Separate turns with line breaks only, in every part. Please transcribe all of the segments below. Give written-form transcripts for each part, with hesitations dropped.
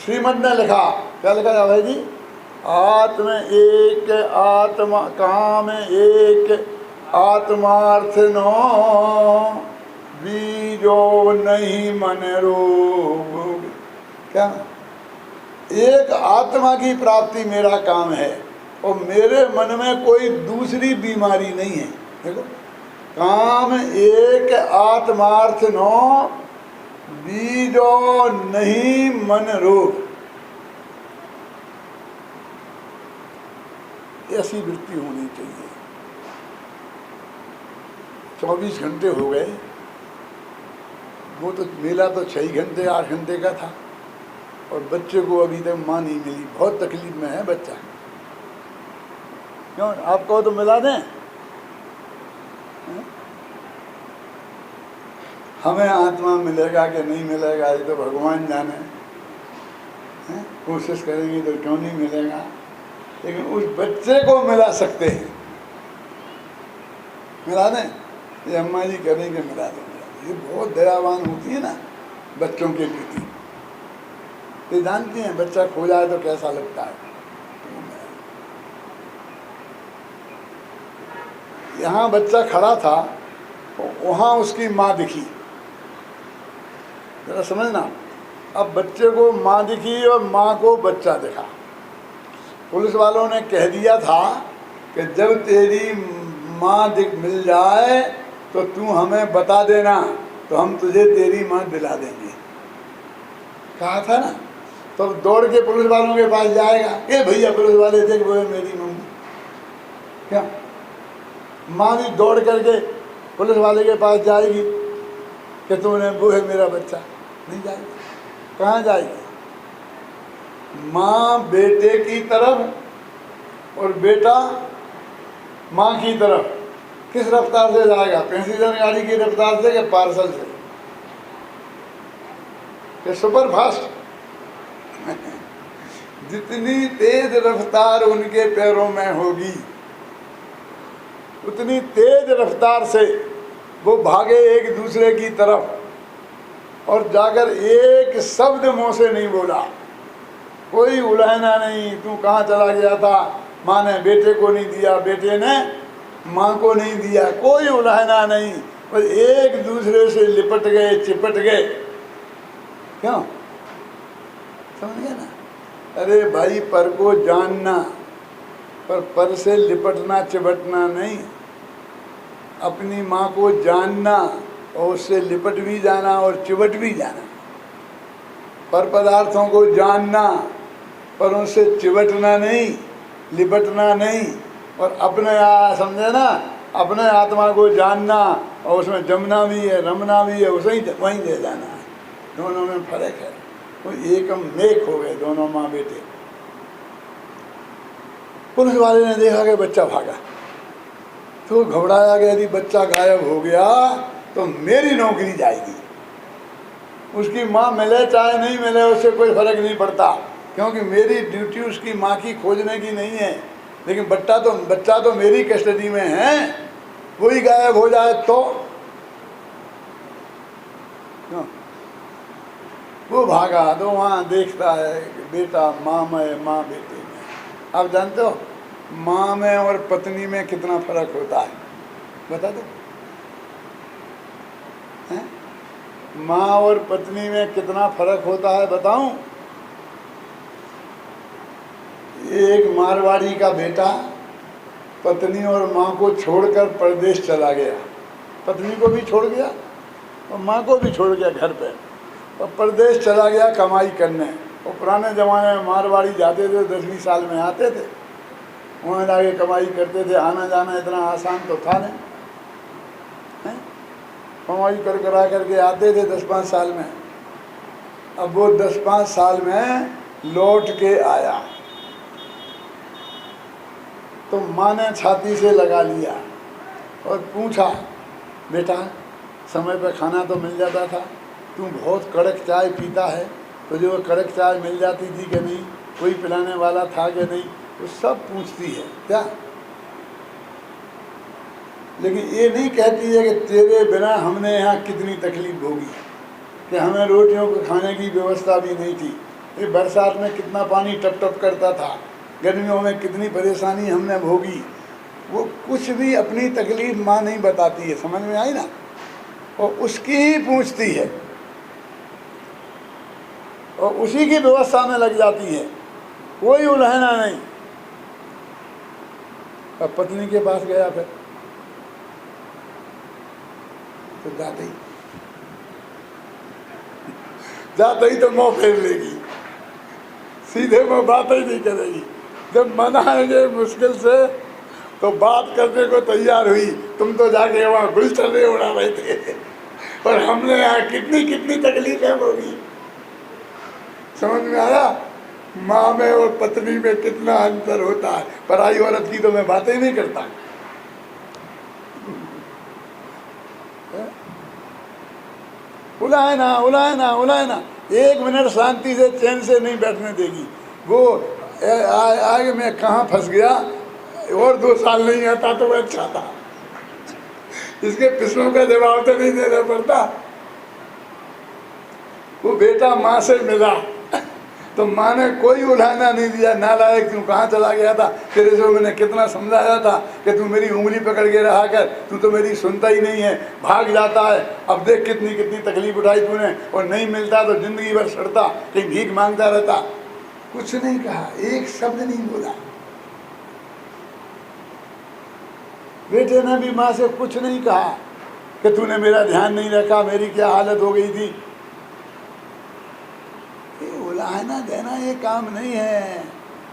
श्रीमद ने लिखा, क्या लिखा है भाई जी? आत्म एक आत्मा काम एक आत्मार्थ नो बीजो नहीं मन रोग। क्या? एक आत्मा की प्राप्ति मेरा काम है और मेरे मन में कोई दूसरी बीमारी नहीं है। देखो, काम एक आत्मार्थ नो बीजो नहीं मन रोग। ऐसी वृत्ति होनी चाहिए। 24 घंटे हो गए, वो तो मेला तो 6 घंटे 8 घंटे का था और बच्चे को अभी तक माँ नहीं मिली। बहुत तकलीफ में है बच्चा। क्यों? आपको तो मिला दें? हमें आत्मा मिलेगा कि नहीं मिलेगा ये तो भगवान जाने। कोशिश करेंगे तो क्यों नहीं मिलेगा, लेकिन उस बच्चे को मिला सकते हैं। मिला दें? ये अम्मा जी करेंगे, मिला देंगे। ये बहुत दयावान होती है ना बच्चों के प्रति। ये जानती हैं बच्चा खो जाए तो कैसा लगता है। यहाँ बच्चा खड़ा था, वहाँ उसकी माँ दिखी। जरा समझना, अब बच्चे को माँ दिखी और माँ को बच्चा दिखा। पुलिस वालों ने कह दिया था कि जब तेरी माँ मिल जाए तो तू हमें बता देना, तो हम तुझे तेरी माँ दिला देंगे। कहा था ना। तो दौड़ के पुलिस वालों के पास जाएगा, ए भैया पुलिस वाले थे, वो है मेरी मम्मी। क्या? माँ भी दौड़ करके पुलिस वाले के पास जाएगी कि तुमने, वो है मेरा बच्चा? नहीं जाएगी। कहाँ जाएगी? माँ बेटे की तरफ और बेटा माँ की तरफ किस रफ्तार से जाएगा? पैसेंजर गाड़ी की रफ्तार से कि पार्सल से कि सुपर फास्ट? जितनी तेज रफ्तार उनके पैरों में होगी उतनी तेज रफ्तार से वो भागे एक दूसरे की तरफ और जाकर एक शब्द मुंह से नहीं बोला। कोई उलहना नहीं, तू कहाँ चला गया था, माँ ने बेटे को नहीं दिया, बेटे ने माँ को नहीं दिया, कोई उलहना नहीं। बस एक दूसरे से लिपट गए, चिपट गए। क्यों? समझ गए ना? अरे भाई, पर को जानना, पर से लिपटना चिपटना नहीं। अपनी माँ को जानना और उससे लिपट भी जाना और चिपट भी जाना। पर पदार्थों को जानना, पर उनसे चिपटना नहीं, लिपटना नहीं। और अपने समझे ना, अपने आत्मा को जानना और उसमें जमना भी है, रमना भी है, उसे ही वहीं ले जाना है। दोनों में फर्क है। वो एकम नेक हो गए दोनों माँ बेटे। पुलिस वाले ने देखा कि बच्चा भागा तो घबराया कि यदि बच्चा गायब हो गया तो मेरी नौकरी जाएगी। उसकी माँ मिले चाहे नहीं मिले उससे कोई फर्क नहीं पड़ता, क्योंकि मेरी ड्यूटी उसकी माँ की खोजने की नहीं है। लेकिन बच्चा तो मेरी कस्टडी में है, वही गायब हो जाए तो वो भागा तो वहाँ देखता है कि बेटा माँ में, माँ बेटे में। आप जानते हो माँ में और पत्नी में कितना फर्क होता है? बता दो। माँ और पत्नी में कितना फर्क होता है बताऊं? एक मारवाड़ी का बेटा पत्नी और माँ को छोड़कर परदेश चला गया। पत्नी को भी छोड़ गया और माँ को भी छोड़ गया घर पे, और परदेश चला गया कमाई करने। और पुराने ज़माने में मारवाड़ी जाते थे, 10-20 साल में आते थे, वहाँ जाके कमाई करते थे। आना जाना इतना आसान तो था नहीं, कमाई कर करा करके आते थे 10-5 साल में। अब वो 10-5 साल में लौट के आया तो माँ ने छाती से लगा लिया और पूछा, बेटा समय पर खाना तो मिल जाता था, तू बहुत कड़क चाय पीता है, तुझे वो कड़क चाय मिल जाती थी कि नहीं, कोई पिलाने वाला था कि नहीं, तो सब पूछती है क्या। लेकिन ये नहीं कहती है कि तेरे बिना हमने यहाँ कितनी तकलीफ होगी, कि हमें रोटियों को खाने की व्यवस्था भी नहीं थी, ये बरसात में कितना पानी टप टप करता था, गर्मियों में कितनी परेशानी हमने भोगी, वो कुछ भी अपनी तकलीफ माँ नहीं बताती है, समझ में आई ना, और उसकी ही पूछती है और उसी की व्यवस्था में लग जाती है, कोई उलझना नहीं। अब पत्नी के पास गया फिर तो जाते ही तो मुँह फेर लेगी, सीधे मुँह बात ही नहीं करेगी। जब मनाएंगे मुश्किल से तो बात करने को तैयार हुई, तुम तो जाके वहाँ गुलछर्रे उड़ा रहे थे और हमने यहाँ कितनी कितनी तकलीफें होगी। समझ में आया? माँ में और पत्नी में कितना अंतर होता है। पराई औरत की तो मैं बातें ही नहीं करता। उलाए ना उलाए ना उलाए ना, एक मिनट शांति से चैन से नहीं बैठने देगी। वो आगे मैं कहाँ फंस गया, और 2 साल नहीं आता तो मैं अच्छा था। इसके पिछलों का जवाब तो नहीं देना पड़ता। वो बेटा माँ से मिला तो माँ ने कोई उलाहना नहीं दिया, नालायक तू कहाँ चला गया था, तेरे से मैंने कितना समझाया था कि तू मेरी उंगली पकड़ के रहा कर, तू तो मेरी सुनता ही नहीं है, भाग जाता है। अब देख कितनी कितनी तकलीफ उठाई तूने, और नहीं मिलता तो जिंदगी भर सड़ता, कहीं भीख मांगता रहता। कुछ नहीं कहा, एक शब्द नहीं बोला। बेटे ने भी माँ से कुछ नहीं कहा कि तूने मेरा ध्यान नहीं रखा, मेरी क्या हालत हो गई थी। उलाहना देना ये काम नहीं है।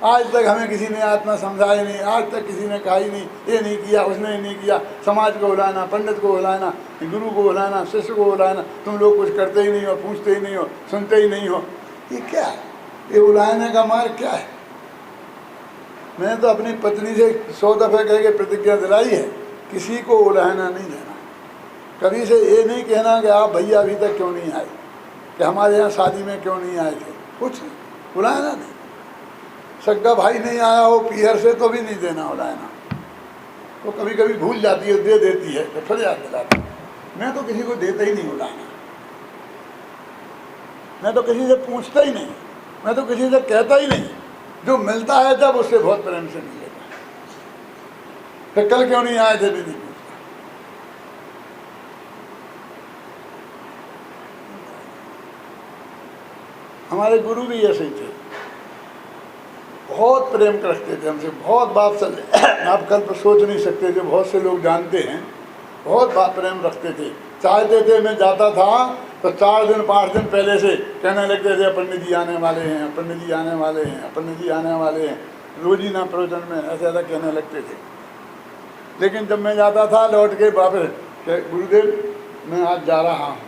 आज तक हमें किसी ने आत्मा समझाई नहीं, आज तक किसी ने कहा ही नहीं, ये नहीं किया, उसने नहीं किया। समाज को उलाना, पंडित को उलाना, गुरु को उलाना, शिष्य को उलाना, तुम लोग कुछ करते ही नहीं हो, पूछते ही नहीं हो, सुनते ही नहीं हो। ये क्या है? ये उलाहने का मार्ग क्या है? मैंने तो अपनी पत्नी से 100 दफ़े कह के प्रतिज्ञा दिलाई है, किसी को उलाहना नहीं देना। कभी से ये नहीं कहना कि आप भैया अभी तक क्यों नहीं आए, कि हमारे यहाँ शादी में क्यों नहीं आए थे, कुछ नहीं, बुलाना नहीं। सगा भाई नहीं आया हो पीहर से तो भी नहीं देना उलाहना। तो कभी कभी भूल जाती है, दे देती है, तो फिर याद दिलाती। मैं तो किसी को देता ही नहीं उलाहना, मैं तो किसी से पूछता ही नहीं, मैं तो किसी से कहता ही नहीं। जो मिलता है जब उससे बहुत प्रेम से मिल लेता है। फिर कल क्यों नहीं आए थे भी नहीं पूछता। हमारे गुरु भी ऐसे ही थे, बहुत प्रेम करते थे हमसे, बहुत बात चले आप कल पर सोच नहीं सकते, जो बहुत से लोग जानते हैं, बहुत बात प्रेम रखते थे। चाहते थे मैं जाता था तो 4 दिन 5 दिन पहले से कहने लगते थे पंडित जी आने वाले हैं, पंडित जी आने वाले हैं, पंडित जी आने वाले हैं, रोजीना प्रवचन में ऐसा ऐसा कहने लगते थे। लेकिन जब मैं जाता था लौट के वापस, गुरुदेव मैं आज जा रहा हूँ,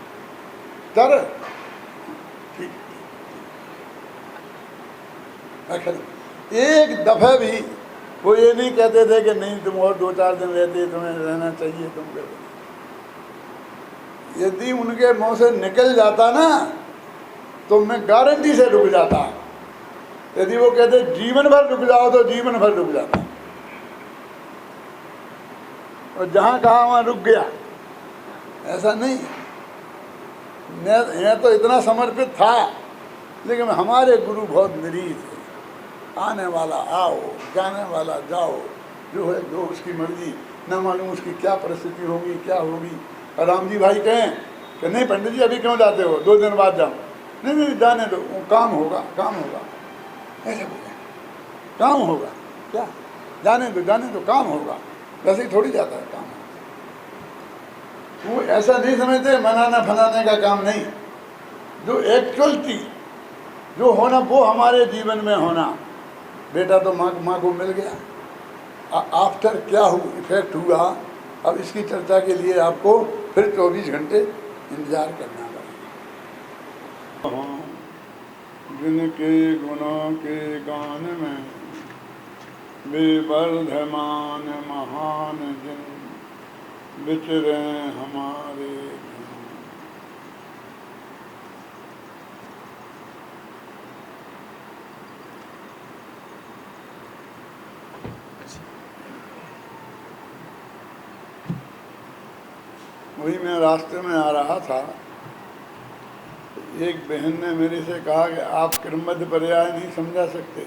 चल ठीक। एक दफ़े भी वो ये नहीं कहते थे कि नहीं तुम और 2-4 दिन रहते, तुम्हें रहना चाहिए, तुम कर। यदि उनके मुंह से निकल जाता ना तो मैं गारंटी से रुक जाता। यदि वो कहते जीवन भर रुक जाओ तो जीवन भर रुक जाता, और जहाँ कहा वहाँ रुक गया। ऐसा नहीं, मैं तो इतना समर्पित था, लेकिन हमारे गुरु बहुत निरीह थे। आने वाला आओ, जाने वाला जाओ, जो है जो उसकी मर्जी, न मालूम उसकी क्या परिस्थिति होगी, क्या होगी। और राम जी भाई कहें कि नहीं पंडित जी अभी क्यों जाते हो, 2 दिन बाद जाओ। नहीं नहीं जाने दो, काम होगा, काम होगा। ऐसा बोले, काम होगा क्या, जाने दो, काम होगा। वैसे ही थोड़ी जाता है काम। वो ऐसा नहीं समझते मनाना फनाने का काम नहीं, जो एक्चुअल चीज जो होना वो हमारे जीवन में होना। बेटा तो माँ को मिल गया, आफ्टर क्या इफेक्ट हुआ, अब इसकी चर्चा के लिए आपको फिर 24 घंटे इंतजार करना पड़ेगा। जिनके गुणों के गान में बेवर्धमान महान जिन विचरे हमारे। वही मैं रास्ते में आ रहा था, एक बहन ने मेरे से कहा कि आप क्रमबद्ध पर्याय नहीं समझा सकते।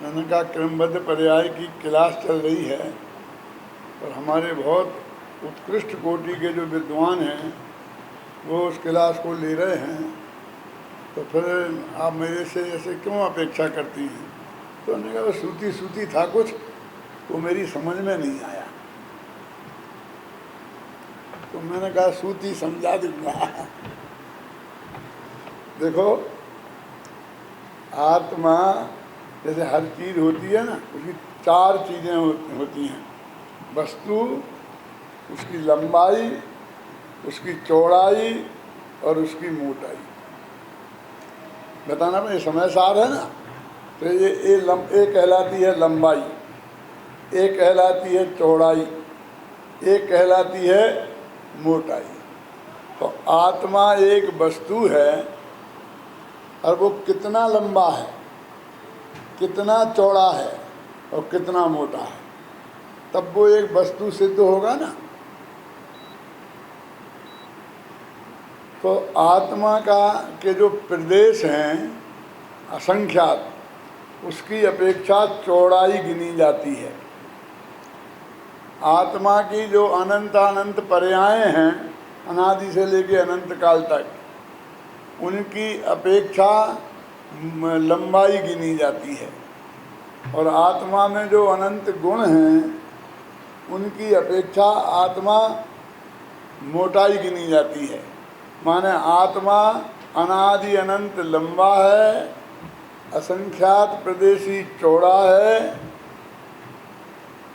मैंने कहा क्रमबद्ध पर्याय की क्लास चल रही है और हमारे बहुत उत्कृष्ट कोटि के जो विद्वान हैं वो उस क्लास को ले रहे हैं, तो फिर आप मेरे से ऐसे क्यों अपेक्षा करती हैं? तो उन्होंने कहा वो सूती सूती था कुछ, वो मेरी समझ में नहीं आया। तो मैंने कहा सूती समझा दूंगा। देखो, आत्मा जैसे हर चीज़ होती है ना, उसकी चार चीज़ें होती हैं। वस्तु, उसकी लंबाई, उसकी चौड़ाई और उसकी मोटाई। बताना ये समय सार है ना, तो ये कहलाती है लंबाई, एक कहलाती है चौड़ाई, एक कहलाती है मोटाई। तो आत्मा एक वस्तु है और वो कितना लंबा है, कितना चौड़ा है और कितना मोटा है, तब वो एक वस्तु सिद्ध होगा ना। तो आत्मा के जो प्रदेश हैं असंख्यात, उसकी अपेक्षा चौड़ाई गिनी जाती है। आत्मा की जो अनंत अनंत पर्याय हैं, अनादि से लेके अनंत काल तक, उनकी अपेक्षा लंबाई गिनी जाती है। और आत्मा में जो अनंत गुण हैं, उनकी अपेक्षा आत्मा मोटाई गिनी जाती है। माने आत्मा अनादि अनंत लंबा है, असंख्यात प्रदेशी चौड़ा है।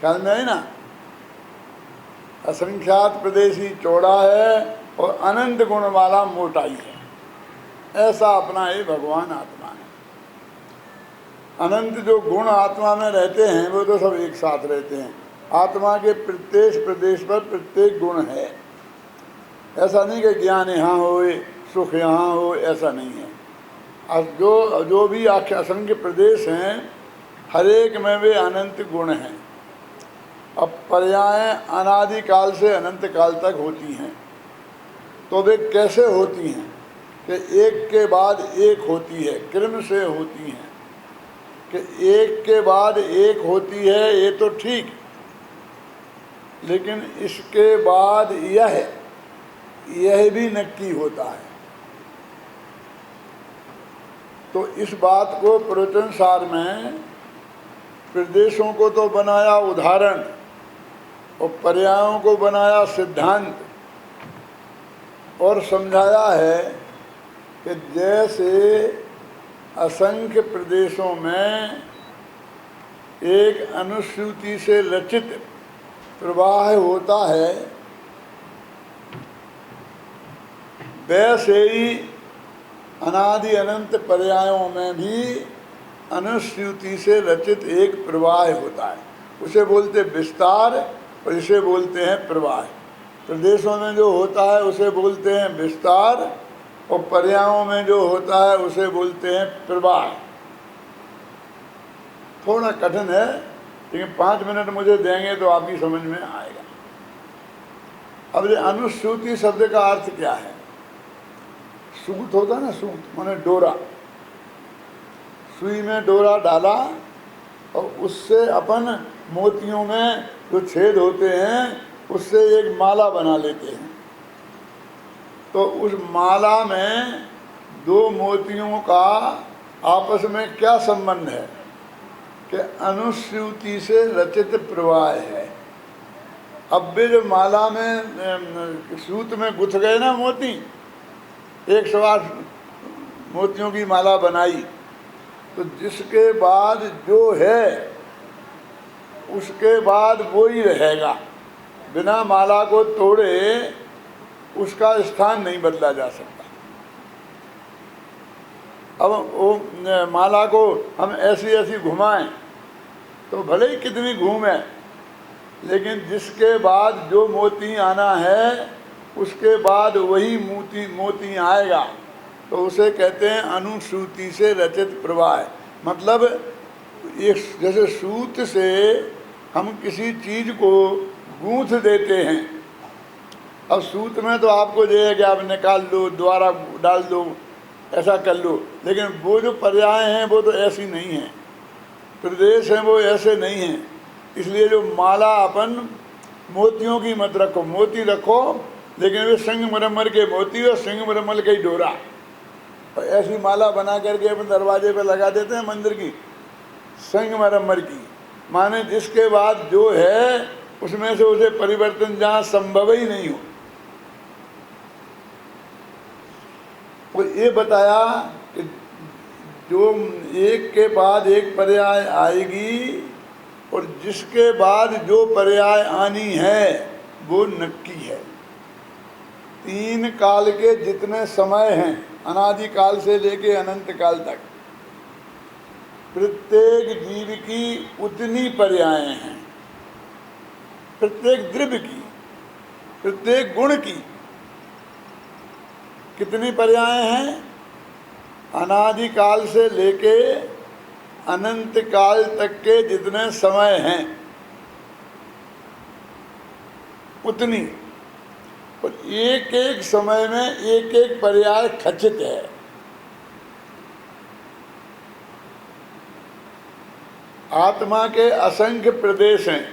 ख्याल में है ना? असंख्यात प्रदेशी चौड़ा है और अनंत गुण वाला मोटाई है। ऐसा अपना ये भगवान आत्मा है। अनंत जो गुण आत्मा में रहते हैं वो तो सब एक साथ रहते हैं। आत्मा के प्रत्येक प्रदेश पर प्रत्येक गुण है। ऐसा नहीं कि ज्ञान यहाँ हो, सुख यहाँ हो, ऐसा नहीं है। अब जो भी असंख्य प्रदेश हैं, हर एक में वे अनंत गुण हैं। अब पर्याय अनादिकाल से अनंत काल तक होती हैं। तो वे कैसे होती हैं कि एक के बाद एक होती है, क्रम से होती हैं। कि एक के बाद एक होती है ये तो ठीक, लेकिन इसके बाद यह भी नक्की होता है। तो इस बात को प्रवचन सार में प्रदेशों को तो बनाया उदाहरण और पर्यायों को बनाया सिद्धांत, और समझाया है कि जैसे असंख्य प्रदेशों में एक अनुश्रुति से रचित प्रवाह होता है, वैसे ही अनादि अनंत पर्यायों में भी अनुश्रुति से रचित एक प्रवाह होता है। उसे बोलते विस्तार और इसे बोलते हैं प्रवाह। प्रदेशों में जो होता है उसे बोलते हैं विस्तार और पर्यायों में जो होता है उसे बोलते हैं प्रवाह। थोड़ा कठिन है, लेकिन 5 मिनट मुझे देंगे तो आपकी समझ में आएगा। अब ये अनुश्रुति शब्द का अर्थ क्या है? सूत होता है ना, सूत माने डोरा। सुई में डोरा डाला और उससे अपन मोतियों में जो छेद होते हैं उससे एक माला बना लेते हैं। तो उस माला में 2 मोतियों का आपस में क्या संबंध है कि अनुश्रुति से रचित प्रवाह है। अब वे जो माला में सूत में गुथ गए ना मोती, 108 मोतियों की माला बनाई, तो जिसके बाद जो है उसके बाद वो ही रहेगा। बिना माला को तोड़े उसका स्थान नहीं बदला जा सकता। अब वो माला को हम ऐसी घुमाएं तो भले ही कितनी घूमे, लेकिन जिसके बाद जो मोती आना है उसके बाद वही मोती आएगा। तो उसे कहते हैं अनुश्रुति से रचित प्रवाह। मतलब ये जैसे सूत से हम किसी चीज़ को गूंथ देते हैं अब सूत में तो आपको जो है कि आप निकाल लो, दोबारा डाल दो, ऐसा कर लो, लेकिन वो जो पर्याय हैं वो तो ऐसी नहीं हैं, प्रदेश हैं वो ऐसे नहीं हैं। इसलिए जो माला अपन मोतियों की मत रखो, मोती रखो लेकिन वे संगमरमर के मोती और संगमरमर के ही डोरा, और ऐसी माला बना करके अपन दरवाजे पे लगा देते हैं मंदिर की, संगमरमर की, माने जिसके बाद जो है उसमें से उसे परिवर्तन जहाँ संभव ही नहीं हो। वो ये बताया कि जो एक के बाद एक पर्याय आएगी और जिसके बाद जो पर्याय आनी है वो नक्की है। 3 काल के जितने समय हैं, अनादि काल से लेके अनंत काल तक, प्रत्येक जीव की उतनी पर्यायें हैं, प्रत्येक द्रव्य की, प्रत्येक गुण की कितनी पर्यायें हैं? अनादि काल से लेके अनंत काल तक के जितने समय हैं उतनी, और एक एक समय में एक एक पर्याय खचित है। आत्मा के असंख्य प्रदेश हैं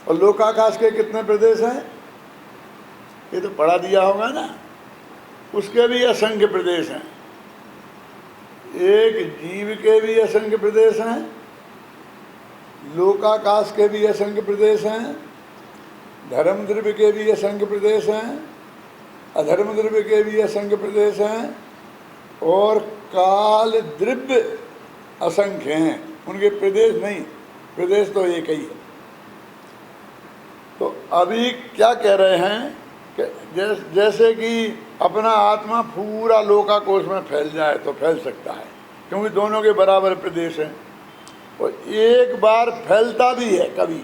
और लोकाकाश के कितने प्रदेश हैं? ये तो पढ़ा दिया होगा ना, उसके भी असंख्य प्रदेश हैं। एक जीव के भी असंख्य प्रदेश हैं, लोकाकाश के भी असंख्य प्रदेश हैं, धर्म द्रव्य के भी असंख्य प्रदेश हैं, अधर्म द्रव्य के भी असंख्य प्रदेश हैं, और काल द्रव्य असंख्य हैं, उनके प्रदेश नहीं, प्रदेश तो एक ही है। तो अभी क्या कह रहे हैं कि जैसे कि अपना आत्मा पूरा लोकाकोश में फैल जाए तो फैल सकता है, क्योंकि दोनों के बराबर प्रदेश हैं, और एक बार फैलता भी है कभी,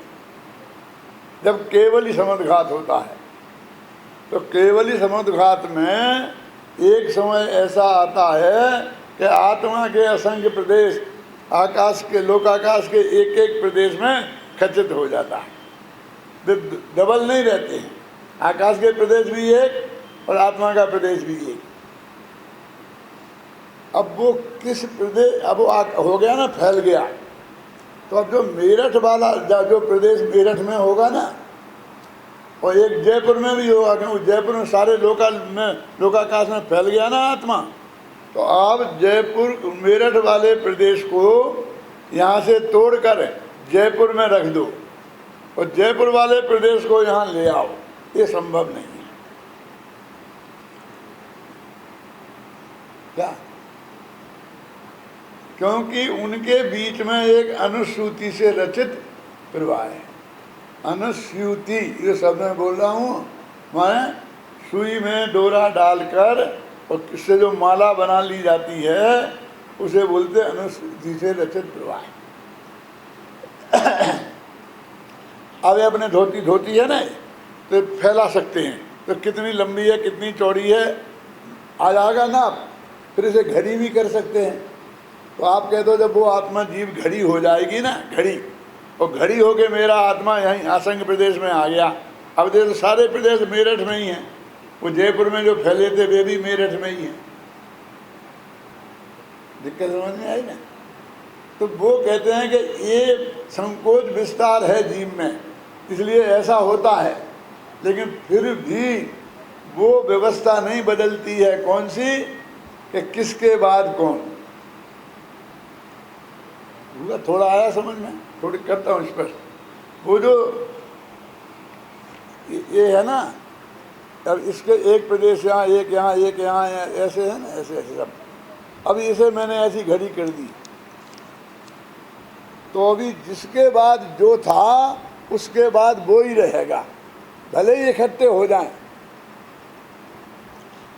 जब केवल ही समुद्घात होता है। तो केवल ही समुद्घात में एक समय ऐसा आता है कि आत्मा के असंख्य प्रदेश आकाश के, लोकाकाश के एक एक प्रदेश में खचित हो जाता है, डबल नहीं रहते हैं। आकाश के प्रदेश भी एक और आत्मा का प्रदेश भी एक। अब वो किस प्रदेश, अब वो हो गया ना, फैल गया, तो अब जो मेरठ वाला जो प्रदेश मेरठ में होगा ना, और एक जयपुर में भी होगा, क्योंकि जयपुर में सारे लोकाकाश में फैल गया ना आत्मा, तो आप जयपुर मेरठ वाले प्रदेश को यहाँ से तोड़कर जयपुर में रख दो और जयपुर वाले प्रदेश को यहाँ ले आओ, ये संभव नहीं है। क्या? क्योंकि उनके बीच में एक अनुसूति से रचित प्रवाह है। अनुस्यूति, ये शब्द मैं बोल रहा हूँ, मैं सुई में डोरा डालकर और इससे जो माला बना ली जाती है उसे बोलते अनुस्यूति से रचित प्रवाह। अब अपने धोती है ना, तो फैला सकते हैं, तो कितनी लंबी है कितनी चौड़ी है आ जाएगा ना आप, फिर इसे घड़ी भी कर सकते हैं। तो आप कहते हो जब वो आत्मा जीव घड़ी हो जाएगी ना, घड़ी, और घड़ी हो के मेरा आत्मा यहीं असंख्य प्रदेश में आ गया। अब देखो सारे प्रदेश मेरठ में ही हैं, वो जयपुर में जो फैले थे वे भी मेरठ में ही हैं। दिक्कत समझ में आई ना? तो वो कहते हैं कि ये संकोच विस्तार है जीव में, इसलिए ऐसा होता है, लेकिन फिर भी वो व्यवस्था नहीं बदलती है। कौन सी? कि किसके बाद कौन। थोड़ा आया समझ में? थोड़ी करता हूँ स्पष्ट। वो जो ये है ना, अब इसके एक प्रदेश यहाँ, एक यहाँ, एक यहाँ, ऐसे है ना, ऐसे ऐसे सब। अभी इसे मैंने ऐसी घड़ी कर दी, तो अभी जिसके बाद जो था उसके बाद वो ही रहेगा, भले ही इकट्ठे हो जाएं।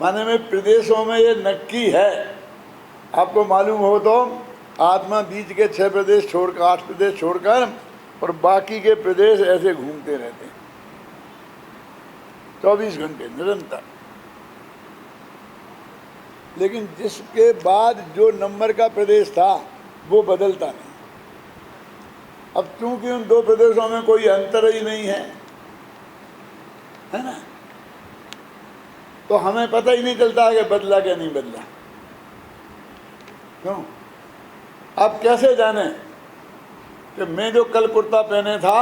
माने में प्रदेशों में ये नक्की है। आपको मालूम हो तो आत्मा बीच के 6 प्रदेश छोड़कर, 8 प्रदेश छोड़कर, और बाकी के प्रदेश ऐसे घूमते रहते हैं 24 घंटे निरंतर। लेकिन जिसके बाद जो नंबर का प्रदेश था वो बदलता नहीं। अब चूंकि उन 2 प्रदेशों में कोई अंतर ही नहीं है, है ना, तो हमें पता ही नहीं चलता कि बदला क्या नहीं बदला। क्यों? अब कैसे जाने कि मैं जो कल कुर्ता पहने था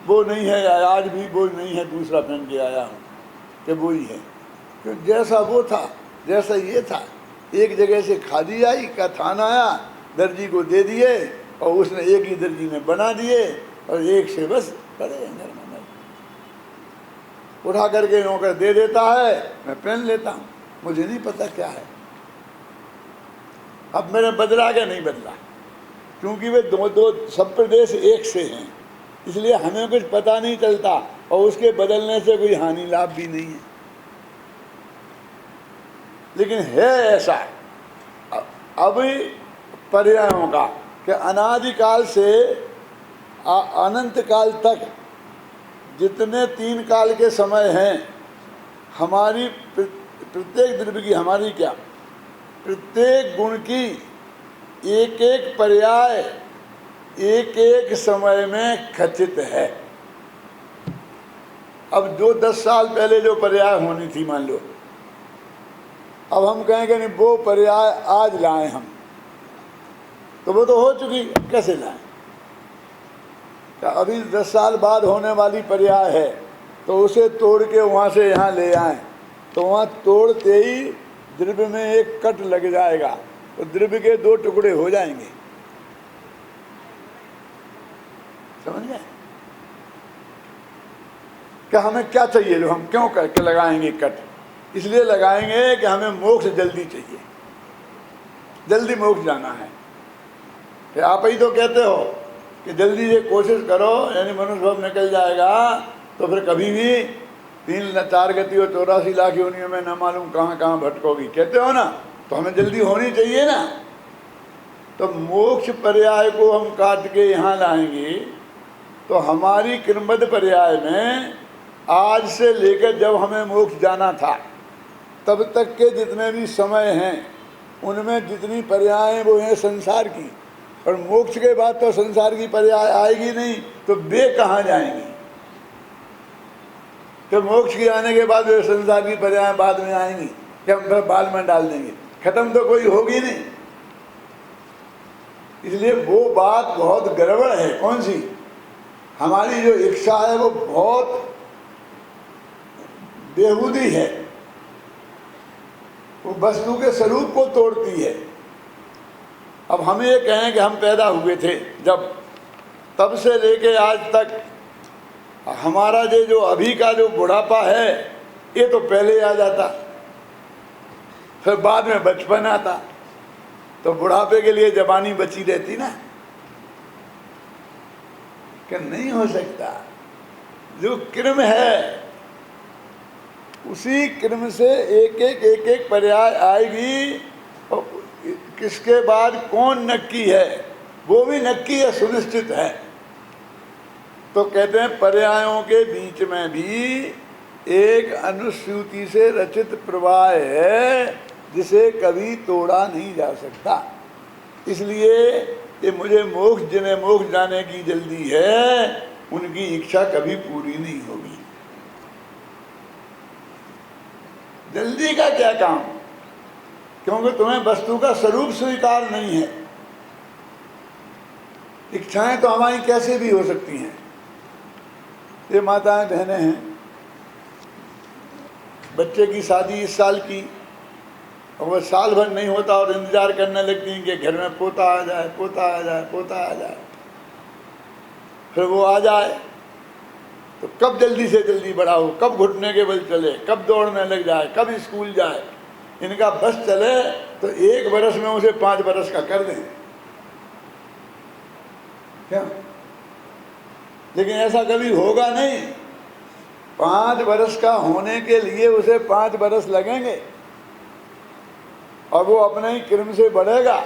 वो नहीं है, आज भी वो नहीं है, दूसरा पहन के आया हूँ कि वो ही है। क्यों? जैसा वो था जैसा ये था। एक जगह से खादी आई का थान आया, दर्जी को दे दिए और उसने एक ही दर्जी ने बना दिए और एक से बस पड़े अंदर में उठा करके नौकर दे देता है, मैं पहन लेता हूँ, मुझे नहीं पता क्या है। अब मैंने बदला क्या नहीं बदला, क्योंकि वे दो सब प्रदेश एक से हैं, इसलिए हमें कुछ पता नहीं चलता और उसके बदलने से कोई हानि लाभ भी नहीं है। लेकिन है ऐसा अब पर्यायों का कि अनादिकाल से अनंत काल तक जितने 3 काल के समय हैं, हमारी प्रत्येक द्रव्य की, हमारी क्या, प्रत्येक गुण की एक एक पर्याय एक एक समय में खचित है। अब जो 10 साल पहले जो पर्याय होनी थी, मान लो अब हम कहेंगे नहीं वो पर्याय आज लाएं हम, तो वो तो हो चुकी, कैसे लाएं? तो अभी 10 साल बाद होने वाली पर्याय है तो उसे तोड़ के वहाँ से यहाँ ले आएं, तो वहाँ तोड़ते ही द्रव्य में एक कट लग जाएगा, तो द्रव्य के 2 टुकड़े हो जाएंगे। समझ गए? कि हमें क्या चाहिए, जो हम क्यों करके लगाएंगे कट? इसलिए लगाएंगे कि हमें मोक्ष जल्दी चाहिए, जल्दी मोक्ष जाना है। कि आप ही तो कहते हो कि जल्दी से कोशिश करो, यानी मनुष्य भाव निकल जाएगा तो फिर कभी भी 3-4 गति और 84 लाख योनियों में न मालूम कहाँ कहाँ भटकोगी, कहते हो ना। तो हमें जल्दी होनी चाहिए ना। तो मोक्ष पर्याय को हम काट के यहाँ लाएंगे तो हमारी क्रमबद्ध पर्याय में आज से लेकर जब हमें मोक्ष जाना था तब तक के जितने भी समय हैं उनमें जितनी पर्यायें वो हैं संसार की, और मोक्ष के बाद तो संसार की पर्याय आएगी नहीं, तो वे कहाँ जाएंगी? तो मोक्ष के आने के बाद वे संसार की पर्याय बाद में आएंगी कि हम फिर बाल में डाल देंगे, खत्म तो कोई होगी नहीं। इसलिए वो बात बहुत गड़बड़ है। कौन सी? हमारी जो इच्छा है वो बहुत बेहूदी है, वो वस्तु के स्वरूप को तोड़ती है। अब हम ये कहें कि हम पैदा हुए थे जब, तब से लेके आज तक हमारा जो अभी का जो बुढ़ापा है ये तो पहले आ जाता, फिर बाद में बचपन आता, तो बुढ़ापे के लिए जवानी बची रहती ना। कि नहीं हो सकता। जो क्रम है उसी क्रम से एक एक पर्याय आएगी, और किसके बाद कौन नक्की है वो भी नक्की है, सुनिश्चित है। तो कहते हैं पर्यायों के बीच में भी एक अनुसूति से रचित प्रवाह है जिसे कभी तोड़ा नहीं जा सकता। इसलिए ये मुझे मोक्ष, जिन्हें मोक्ष जाने की जल्दी है उनकी इच्छा कभी पूरी नहीं होगी। जल्दी का क्या काम? क्योंकि तुम्हें वस्तु का स्वरूप स्वीकार नहीं है। इच्छाएं तो हमारी कैसे भी हो सकती हैं। ये माताएं बहनें हैं, बच्चे की शादी इस साल की और वह साल भर नहीं होता और इंतजार करने लगती हैं कि घर में पोता आ जाए, पोता आ जाए, पोता आ जाए। फिर वो आ जाए तो कब जल्दी से जल्दी बड़ा हो, कब घुटने के बल चले, कब दौड़ने लग जाए, कब स्कूल जाए। इनका बस चले तो 1 बरस में उसे 5 बरस का कर दें क्या? लेकिन ऐसा कभी होगा नहीं। 5 बरस का होने के लिए उसे 5 बरस लगेंगे और वो अपने ही क्रम से बढ़ेगा।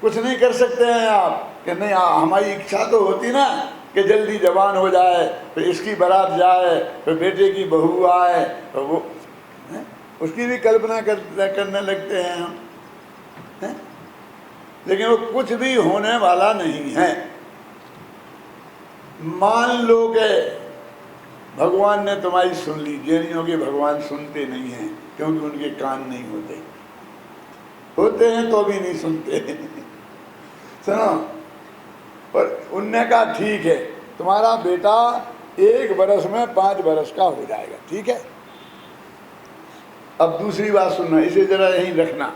कुछ नहीं कर सकते हैं आप कि नहीं, हमारी इच्छा तो होती ना कि जल्दी जवान हो जाए, फिर इसकी बारात जाए, फिर बेटे की बहू आए, तो वो उसकी भी कल्पना करने लगते हैं हम है? लेकिन वो कुछ भी होने वाला नहीं है। मान लो कि भगवान ने तुम्हारी सुन ली। जैनियों के भगवान सुनते नहीं हैं क्योंकि उनके कान नहीं होते, होते हैं तो भी नहीं सुनते। सुनो, पर उनने कहा ठीक है, तुम्हारा बेटा 1 बरस में 5 बरस का हो जाएगा, ठीक है। अब दूसरी बात सुनना, इसे जरा यहीं रखना।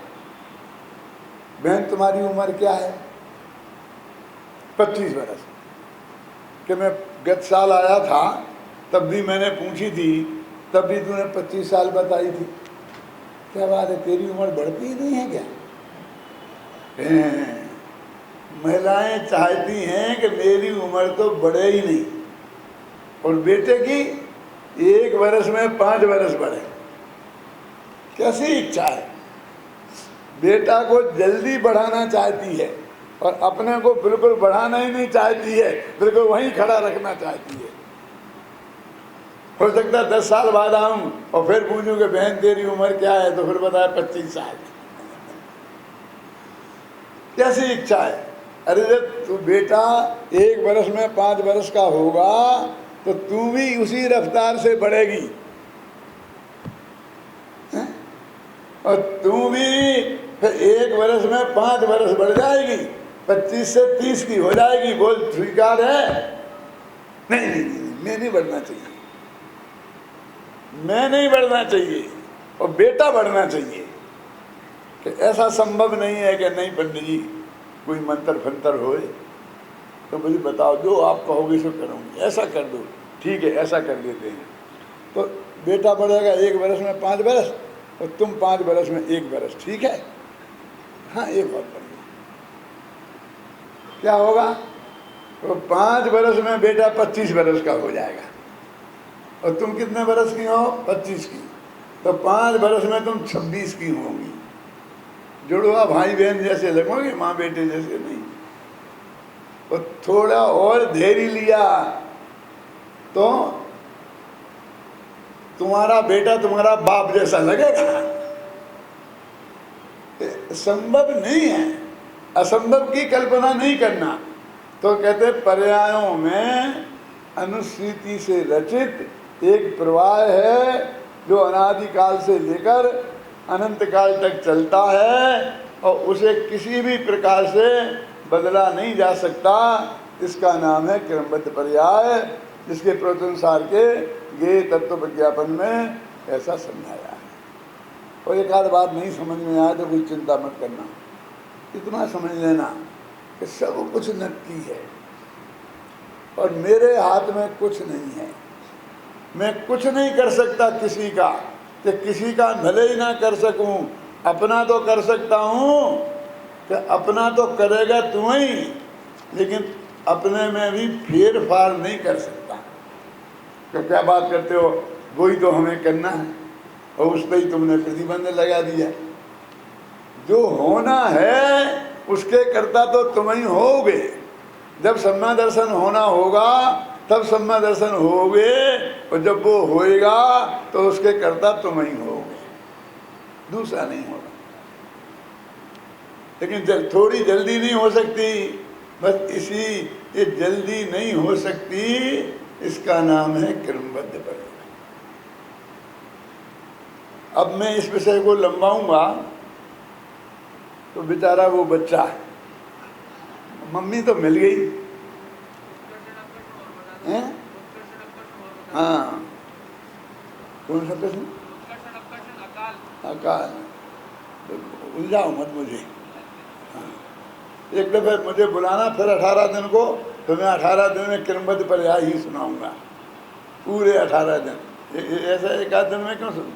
बहन तुम्हारी उम्र क्या है? 25 बरस। कि मैं गत साल आया था तब भी मैंने पूछी थी, तब भी तूने 25 साल बताई थी। क्या बात है, तेरी उम्र बढ़ती ही नहीं है क्या? महिलाएं चाहती हैं कि मेरी उम्र तो बढ़े ही नहीं, और बेटे की 1 बरस में 5 बरस बढ़े। कैसी इच्छा है? बेटा को जल्दी बढ़ाना चाहती है और अपने को बिल्कुल बढ़ाना ही नहीं चाहती है, बिल्कुल वहीं खड़ा रखना चाहती है। हो सकता है 10 साल बाद आऊं और फिर पूछूं कि बहन तेरी उम्र क्या है, तो फिर बताया 25 साल। कैसी इच्छा है? अरे जब तू बेटा 1 बरस में 5 बरस का होगा तो तू भी उसी रफ्तार से बढ़ेगी, और तू भी फिर 1 बरस में 5 बरस बढ़ जाएगी, 25 से 30 की हो जाएगी। बोल स्वीकार है? नहीं नहीं नहीं, मैं नहीं बढ़ना चाहिए, मैं नहीं बढ़ना चाहिए, और बेटा बढ़ना चाहिए। कि ऐसा संभव नहीं है कि नहीं पंडित जी कोई मंत्र फंतर होए तो मुझे बताओ, जो आप कहोगे सो करूँगी, ऐसा कर दो, ठीक है ऐसा कर देते हैं। तो बेटा बढ़ेगा 1 बरस में 5 बरस और तुम 5 बरस में 1 बरस, ठीक है। हाँ, एक और बढ़िया। क्या होगा? तो 5 बरस में बेटा 25 बरस का हो जाएगा, और तुम कितने बरस की हो? 25 की। तो 5 बरस में तुम 26 की होंगी। जुड़वा भाई बहन जैसे लगोगे, माँ बेटे जैसे नहीं। और थोड़ा और धैर्य लिया तो तुम्हारा बेटा तुम्हारा बाप जैसा लगेगा। संभव नहीं है, असंभव की कल्पना नहीं करना। तो कहते पर्यायों में अनुस्मृति से रचित एक प्रवाह है जो अनादिकाल से लेकर अनंत काल तक चलता है, और उसे किसी भी प्रकार से बदला नहीं जा सकता। इसका नाम है क्रमबद्ध पर्याय, जिसके प्रवचनसार के ये तत्व विज्ञापन में ऐसा समझाया है। और एक आध बात नहीं समझ में आए तो कोई चिंता मत करना, इतना समझ लेना कि सब कुछ नक्की है और मेरे हाथ में कुछ नहीं है। मैं कुछ नहीं कर सकता किसी का, कि किसी का भले ही ना कर सकूं, अपना तो कर सकता हूं कि अपना तो करेगा तुम्हें, लेकिन अपने में भी फेर फार नहीं कर सकता। तो क्या बात करते हो, वही तो हमें करना है और उस पर ही तुमने प्रतिबंध लगा दिया। जो होना है उसके कर्ता तो तुम ही होगे। जब सम्मा दर्शन होना होगा तब सम्मा दर्शन होगे, और जब वो होएगा तो उसके कर्ता तुम ही होगे, दूसरा नहीं होगा। लेकिन थोड़ी जल्दी नहीं हो सकती, बस इसी ये जल्दी नहीं हो सकती, इसका नाम है क्रमबद्ध पर्याय। अब मैं इस विषय को लंबाऊंगा तो बेचारा वो बच्चा, मम्मी तो मिल गई हैं? हाँ, कौन सा प्रश्न? अकाल। उलझाओ मत मुझे। एक दफे मुझे बुलाना, फिर 18 दिन को, तो मैं 18 दिन में क्रमबद्ध पर्याय ही सुनाऊंगा, पूरे 18 दिन। ऐसा एक आध दिन में क्यों सुनूं?